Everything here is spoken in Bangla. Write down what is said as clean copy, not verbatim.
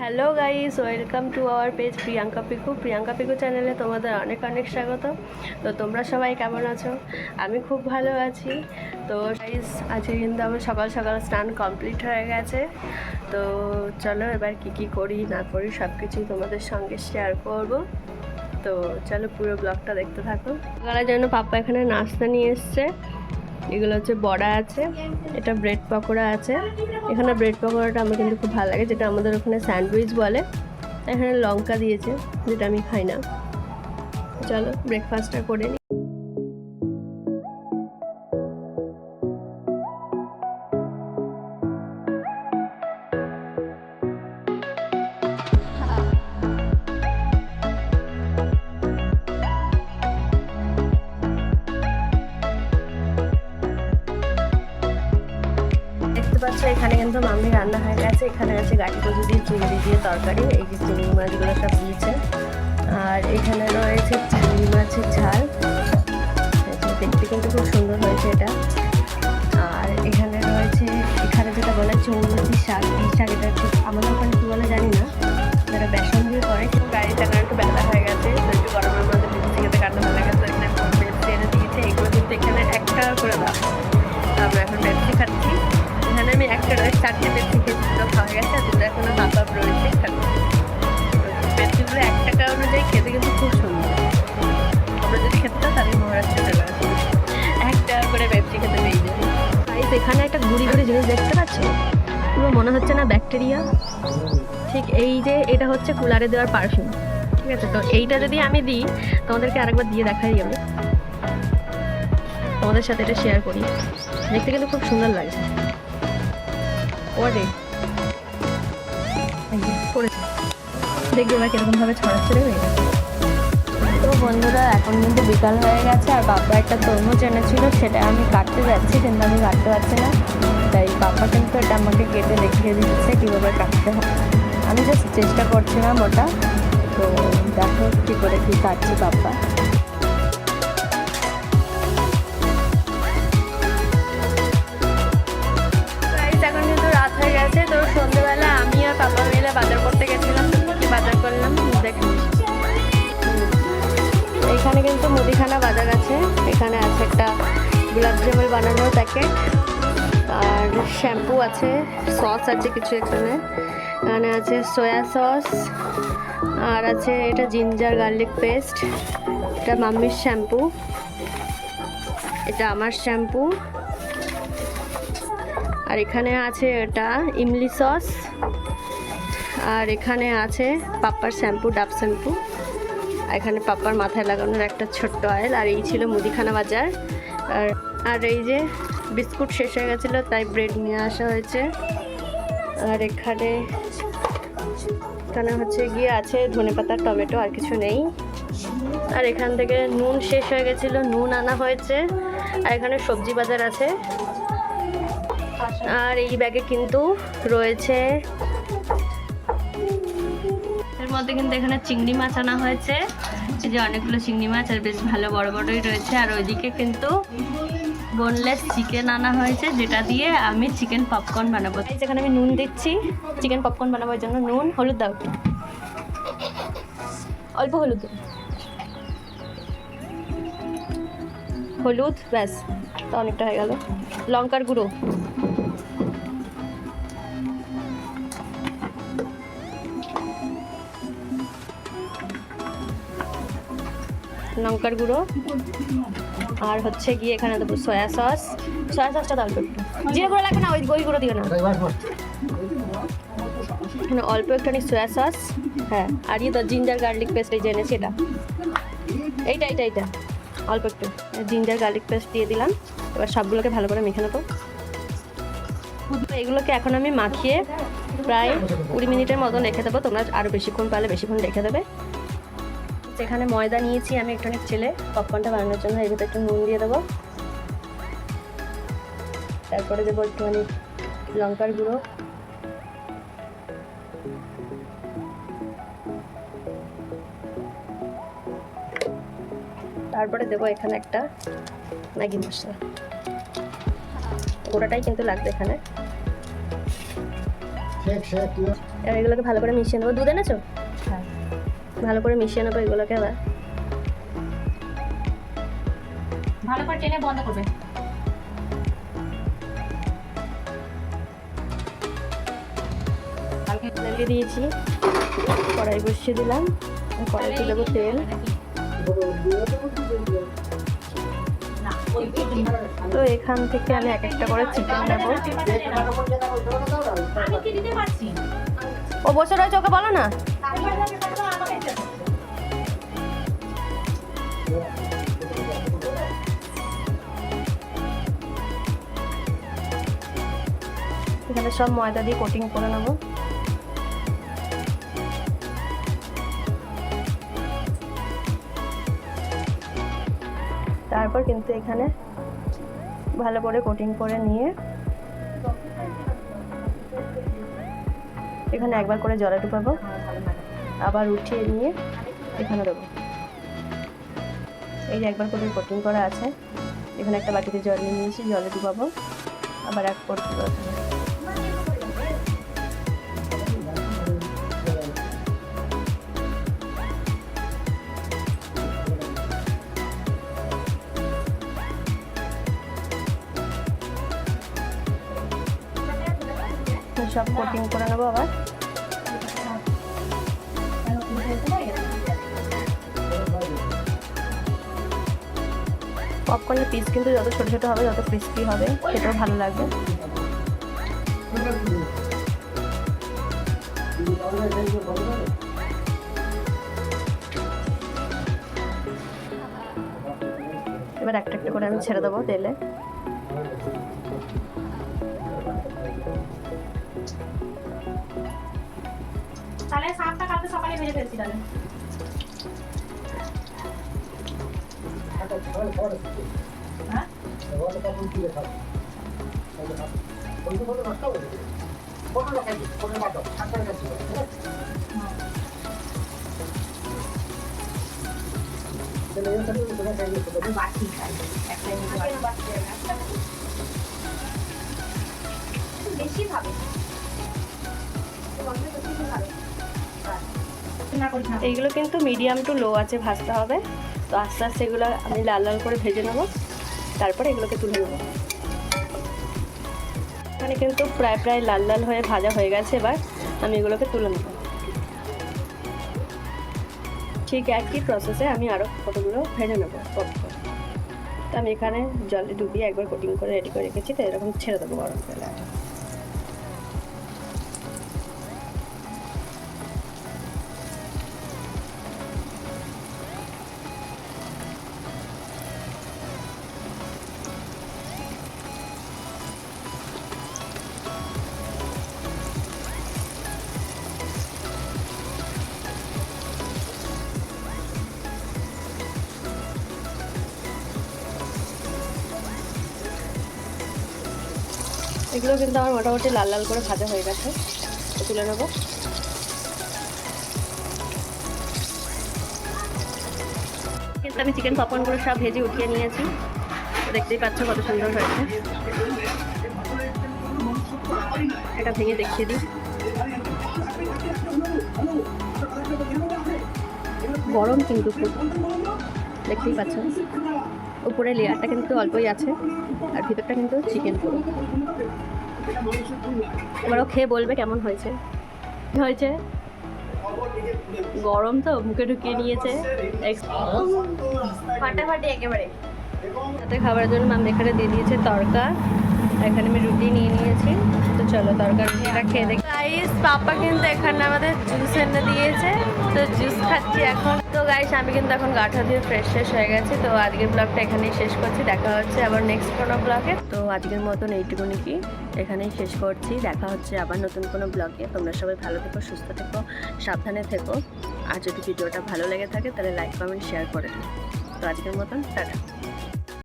Hello guys, welcome to our page Priyanka Piku চ্যানেলে তোমাদের অনেক অনেক স্বাগত। তো তোমরা সবাই কেমন আছো? আমি খুব ভালো আছি। তো গাইস, আজকে কিন্তু আমার সকাল সকাল স্নান কমপ্লিট হয়ে গেছে। তো চলো এবার কি করি না করি সব কিছুই তোমাদের সঙ্গে শেয়ার করব। তো চলো পুরো ব্লগটা দেখতে থাকো। সকালের জন্য পাপা এখানে নাস্তা নিয়ে এসছে। এগুলো হচ্ছে বড়া আছে, এটা ব্রেড পকোড়া আছে। এখানে ব্রেড পকোড়াটা আমার কিন্তু খুব ভালো লাগে, যেটা আমাদের ওখানে স্যান্ডউইচ বলে। এখানে লঙ্কা দিয়েছে, যেটা আমি খাই না। চলো ব্রেকফাস্টটা করে নিই। দেখতে পাচ্ছ এখানে কিন্তু মাম্মি রান্না হয়ে গেছে। এখানে আছে গাটি কচু দিয়ে চিংড়ি দিয়ে তরকারি, এই যে চিংড়ি মাছগুলো সব দিয়েছে। আর এখানে রয়েছে চিংড়ি মাছের ঝাল, দেখতে কিন্তু খুব সুন্দর হয়েছে এটা। আর এখানে রয়েছে, এখানে যেটা বলে চৌমুখী শাক, এই শাক এটা একটু আমাদের ওখানে কী বলে জানি না, যেটা বেসন দিয়ে করে। কিন্তু গাড়িটা কারণ একটু বেলা হয়ে গেছে, তো একটু গরমের মধ্যে বেশি খেতে কাটতে ভালো লাগে। তো এখানে পেপসি এনে দিয়েছে, এগুলো কিন্তু এখানে 1 টাকা করে দাম। আমরা এখন পেপসি খাচ্ছি। এখানে আমি 1টা রয়েছে 4টে পেপসি খেয়েছি, তো খাওয়া গেছে। আর দুটো এখনো হাফ রয়েছে খাচ্ছি। পেপসিগুলো 1 টাকা অনুযায়ী খেতে কিন্তু খুব সুন্দর। আমরা যদি খেতে চাই তাহলে মহারাষ্ট্রে চলে আসবো, 1 টাকা করে পেপসি খেতে পেয়ে যাবে। এখানে একটা গুড়ি জিনিস দেখতে পাচ্ছ, পুরো মনে হচ্ছে না ব্যাকটেরিয়া। ঠিক এই যে এটা হচ্ছে কুলারে দেওয়ার পারফিউম, ঠিক আছে? তো এইটা যদি আমি দিই, তোমাদেরকে আরেকবার দিয়ে দেখাই আমি, তোমাদের সাথে এটা শেয়ার করি। দেখতে কিন্তু খুব সুন্দর লাগছে। ওরে দেখবে এবার কিরকমভাবে ছড়াচ্ছে রে। তো বন্ধুরা, এখন কিন্তু বিকাল হয়ে গেছে, আর বাবা একটা তরমুজ এনেছিল, সেটা আমি কাটতে যাচ্ছি, কিন্তু আমি কাটতে পারছি না। তাই বাবা কিন্তু এটা আমাকে কেটে দেখিয়ে দিচ্ছে কীভাবে কাটতে হয়। আমি জাস্ট চেষ্টা করছিলাম ওটা। তো দেখো কী করে কী কাটছি বাবা। এখন কিন্তু রাত হয়ে গেছে। তো সন্ধ্যেবেলা আমি আর বাবা মিলে বাজার করতে গেছিলাম। কি বাজার করলাম দেখুন। এখানে কিন্তু মুদিখানা বাজার আছে। এখানে আছে একটা গোলাপ জামুন বানানোর প্যাকেট, আর শ্যাম্পু আছে, সস আছে কিছু। এখানে আছে সয়া সস, আর আছে এটা জিঞ্জার গার্লিক পেস্ট, এটা মাম্মির শ্যাম্পু, এটা আমার শ্যাম্পু। আর এখানে আছে এটা ইমলি সস, আর এখানে আছে পাপ্পার শ্যাম্পু, ডাব শ্যাম্পু। এখানে পাপ্পার মাথায় লাগানোর একটা ছোট্ট অয়েল। আর এই ছিল মুদিখানা বাজার। আর এই যে বিস্কুট শেষ হয়ে গেছিলো, তাই ব্রেড নিয়ে আসা হয়েছে। আর এখানে হচ্ছে গিয়ে আছে ধনেপাতা, টমেটো, আর কিছু নেই। আর এখান থেকে নুন শেষ হয়ে গেছিলো, নুন আনা হয়েছে। আর এখানে সবজি বাজার আছে। আর এই ব্যাগে কিন্তু রয়েছে, এর মধ্যে কিন্তু এখানে চিংড়ি মাছ আনা হয়েছে। এই যে অনেকগুলো চিংড়ি মাছ, আর বেশ ভালো বড় বড়ই রয়েছে। আর ওইদিকে কিন্তু বোনলেস চিকেন আনা হয়েছে, যেটা দিয়ে আমি চিকেন পপকর্ন বানাবো। যেখানে আমি নুন দিচ্ছি চিকেন পপকর্ন বানাবার জন্য। নুন, হলুদ দাও, অল্প হলুদ, ব্যাস, তো অনেকটা হয়ে গেল। লঙ্কার গুঁড়ো, আর হচ্ছে গিয়ে এখানে দেবো সয়া সসটা দাও একটু। জিরে গুঁড়ো লাগবে না, ওই গুঁড়ো দিও না। এখানে অল্প একটুখানি সয়া সস, হ্যাঁ। আর তো জিঞ্জার গার্লিক পেস্ট, এই যে এনেছি এটা, এইটা অল্প একটু জিঞ্জার গার্লিক পেস্ট দিয়ে দিলাম। এবার সবগুলোকে ভালো করে মেখে নেবো। এগুলোকে এখন আমি মাখিয়ে প্রায় 20 মিনিটের মতন রেখে দেবো। তোমরা আরও বেশিক্ষণ পারলে বেশিক্ষণ রেখে দেবে। এখানে ময়দা নিয়েছি আমি একটুখানি চেলে পপকর্নটা বানানোর জন্য। এর ভিতরে একটু নুন দিয়ে দেবো, তারপরে দেবো একটুখানি লঙ্কার গুঁড়ো, তারপরে দেবো এখানে একটা ম্যাগি মশলা, গোটাটাই কিন্তু লাগবে এখানে। এবার এগুলোকে ভালো করে মিশিয়ে নেবো। দুধ এনেছো? হ্যাঁ। ভালো করে মিশিয়ে নেবো এগুলোকে। এবার ভালো করে টেনে বন্ধ করবে। তেলে দিয়েছি, কড়াই বসিয়ে দিলাম, কড়াইতে দেবো তেল। তো এখান থেকে আমি এক একটা করে চিকেন নেবো। ও বসে রয়েছে, ওকে বলো না। এখানে সব ময়দা দিয়ে কোটিং করে নেবো। তারপর কিন্তু এখানে ভালো করে কোটিং করে নিয়ে এখানে একবার করে জলে ডুবাবো, আবার উঠিয়ে নিয়ে এখানে দেবো। এই যে একবার করে কোটিং করা আছে, এখানে একটা বাটিতে জল নিয়ে নিয়েছি, জলে ডুবাবো, আবার এক করতে হবে। সব কোটিং করে নেবো আবার। পপকর্নের পিস কিন্তু যত ছোটো ছোটো হবে তত ক্রিস্পি হবে, খেতেও ভালো লাগবে। এবার একটা একটা করে আমি ছেড়ে দেবো তেলে। তাহলে সাতটা কালকে সকালে ভেজে ফেলছি তাহলে। বেশি ভাবে এইগুলো কিন্তু মিডিয়াম টু লো আছে ভাজতে হবে। তো আস্তে আস্তে এগুলো আমি লাল লাল করে ভেজে নেবো, তারপরে এগুলোকে তুলে নেবো। এখানে কিন্তু প্রায় প্রায় লাল লাল হয়ে ভাজা হয়ে গেছে। এবার আমি এগুলোকে তুলে নেবো। ঠিক একই প্রসেসে আমি আরও কতগুলো ভেজে নেবো পপকর্ন। তো আমি এখানে জলে ডুবিয়ে একবার কোটিং করে রেডি করে রেখেছি, তো এরকম ছেড়ে দেবো গরম তেলে। এগুলো কিন্তু আমার মোটামুটি লাল লাল করে ভাজা হয়ে গেছে, তুলে নেব। কিন্তু আমি চিকেন পপকর্নগুলো সব ভেজে উঠিয়ে নিয়েছি, দেখতেই পাচ্ছ কত সুন্দর হয়েছে। এটা ভেঙে দেখিয়ে দিই। গরম কিন্তু খুব, দেখতেই পাচ্ছ। উপরে লেয়ারটা কিন্তু অল্পই আছে, আর ভিতরটা কিন্তু চিকেন পুরো। এবারও খেয়ে বলবে কেমন হয়েছে। হয়েছে গরম তো মুখে ঢুকিয়ে নিয়েছে ফাটাফাটি একেবারে। সাথে খাবারের জন্য মাম এখানে দিয়ে দিয়েছে তরকা, এখানে আমি রুটি নিয়ে নিয়েছি। তো চলো তরকারিটা খেয়ে দেখি। গাইস পাপা কিন্তু এখানে আমাদের জুস এনে দিয়েছে, তো জুস খাচ্ছি এখন। তো গাইস আমি কিন্তু এখন গাঠা দিয়ে ফ্রেশ হয়ে গেছি। তো আজকের ব্লগটা এখানেই শেষ করছি, দেখা হচ্ছে আবার নেক্সট কোনো ব্লগে। তো আজকের মতন এইটুকুনি কি এখানেই শেষ করছি, দেখা হচ্ছে আবার নতুন কোনো ব্লগে। তোমরা সবাই ভালো থেকো, সুস্থ থেকো, সাবধানে থেকো। আর যদি ভিডিওটা ভালো লেগে থাকে তাহলে লাইক কমেন্ট শেয়ার করে দিও। তো আজকের মতন টাটা।